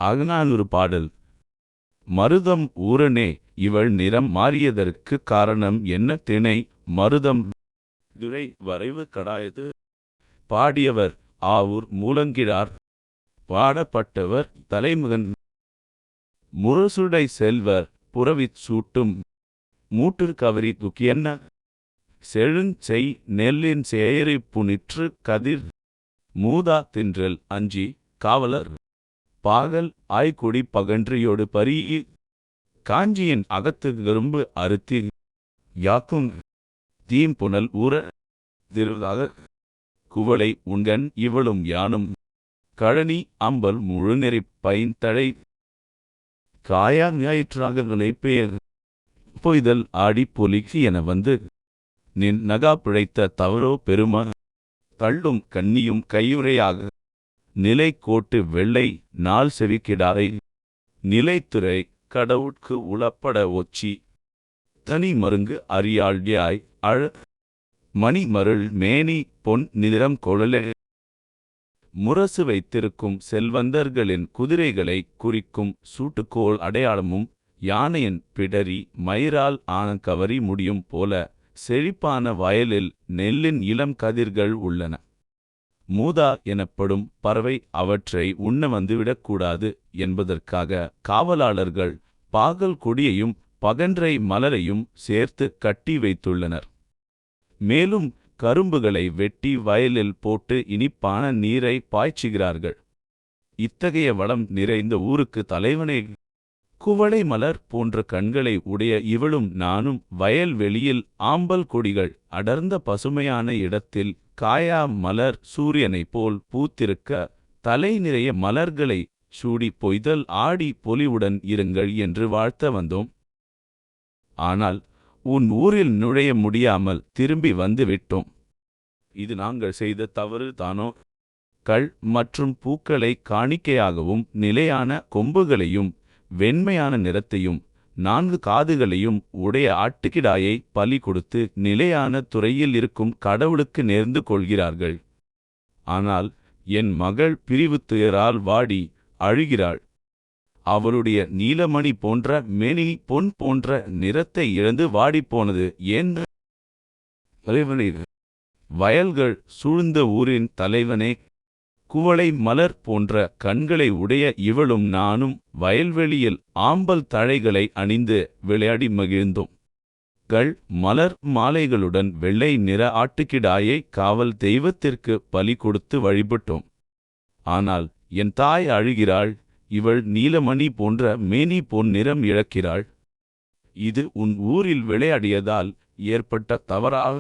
அகநானூறு பாடல். மருதம் ஊரனே, இவள் நிறம் மாறியதற்கு காரணம் என்ன? திணை மருதம். துறை வரைவு கடாயது. பாடியவர் ஆவூர் மூலங்கிழார். பாடப்பட்டவர் தலைமகன். முரசுடை செல்வர் புறவிச் சூட்டும் மூட்டுக் கவரி துக்கியன்ன. செழுஞ்செய் நெல்லின் சேயரி புனிற்று கதிர். மூதா தின்றல் அஞ்சி காவலர். பாகல் ஆய்குடி பகன்றியோடு பரீஇ. காஞ்சியின் அகத்து கரும்பு அறுத்தி யாக்கும். தீம்புனல் ஊர திருதாக குவளை உண்கண் இவளும் யானும். கழனி அம்பல் முழுநெறிப் பைந்தழை. காயா ஞாயிற்றாக நினைப்பேர் பொய்தல் ஆடி பொலிக்கு என வந்து. நின் நகா பிழைத்த தவறோ பெரும. தள்ளும் கண்ணியும் கையுறையாக. நிலை கோட்டு வெள்ளை நாள் செவிக்கிடாரை. நிலைத்துறை கடவுட்கு உளப்பட ஒச்சி. தனி மருங்கு அறியாள்யாய் அழ. மணி மருள் மேனி பொன் நிறம் கொழலே. முரசு வைத்திருக்கும் செல்வந்தர்களின் குதிரைகளை குறிக்கும் சூட்டுக்கோள் அடையாளமும். யானையின் பிடரி மயிரால் ஆன கவரி முடியும் போல. செழிப்பான வயலில் நெல்லின் இளம் கதிர்கள் உள்ளன. மூதா எனப்படும் பறவை அவற்றை உண்ண வந்துவிடக்கூடாது என்பதற்காக காவலாளர்கள் பாகல் கொடியையும் பகன்றை மலரையும் சேர்த்து கட்டி வைத்துள்ளனர். மேலும் கரும்புகளை வெட்டி வயலில் போட்டு இனிப்பான நீரை பாய்ச்சுகிறார்கள். இத்தகைய வளம் நிறைந்த ஊருக்கு தலைவனே. குவளை மலர் போன்ற கண்களை உடைய இவளும் நானும் வயல்வெளியில் ஆம்பல் கொடிகள் அடர்ந்த பசுமையான இடத்தில் காயா மலர் சூரியனைப் போல் பூத்திருக்க தலை நிறைய மலர்களை சூடி பொய்தல் ஆடி பொலிவுடன் இருங்கள் என்று வாழ்த்த வந்தோம். ஆனால் உன் ஊரில் நுழைய முடியாமல் திரும்பி வந்து விட்டோம். இது நாங்கள் செய்த தவறு தானோ? கள் மற்றும் பூக்களை காணிக்கையாகவும் நிலையான கொம்புகளையும் வெண்மையான நிறத்தையும் 4 காதுகளையும் உடைய ஆட்டுக்கிடாயை பலி கொடுத்து நிலையான துறையில் இருக்கும் கடவுளுக்கு நேர்ந்து கொள்கிறார்கள். ஆனால் என் மகள் பிரிவுத் துயரால் வாடி அழுகிறாள். அவளுடைய நீலமணி போன்ற மேனி பொன் போன்ற நிறத்தை இழந்து வாடிப்போனது ஏன்? தலைவனே, வயல்கள் சூழ்ந்த ஊரின் தலைவனே, குவளை மலர் போன்ற கண்களை உடைய இவளும் நானும் வயல்வெளியில் ஆம்பல் தழைகளை அணிந்து விளையாடி மகிழ்ந்தோம். கள் மலர் மாலைகளுடன் வெள்ளை நிற ஆட்டுக்கிடாயை காவல் தெய்வத்திற்கு பலி கொடுத்து வழிபட்டோம். ஆனால் என் தாய் அழுகிறாள். இவள் நீலமணி போன்ற மேனி பொன் நிறம் இழக்கிறாள். இது உன் ஊரில் விளையாடியதால் ஏற்பட்ட தவறாக?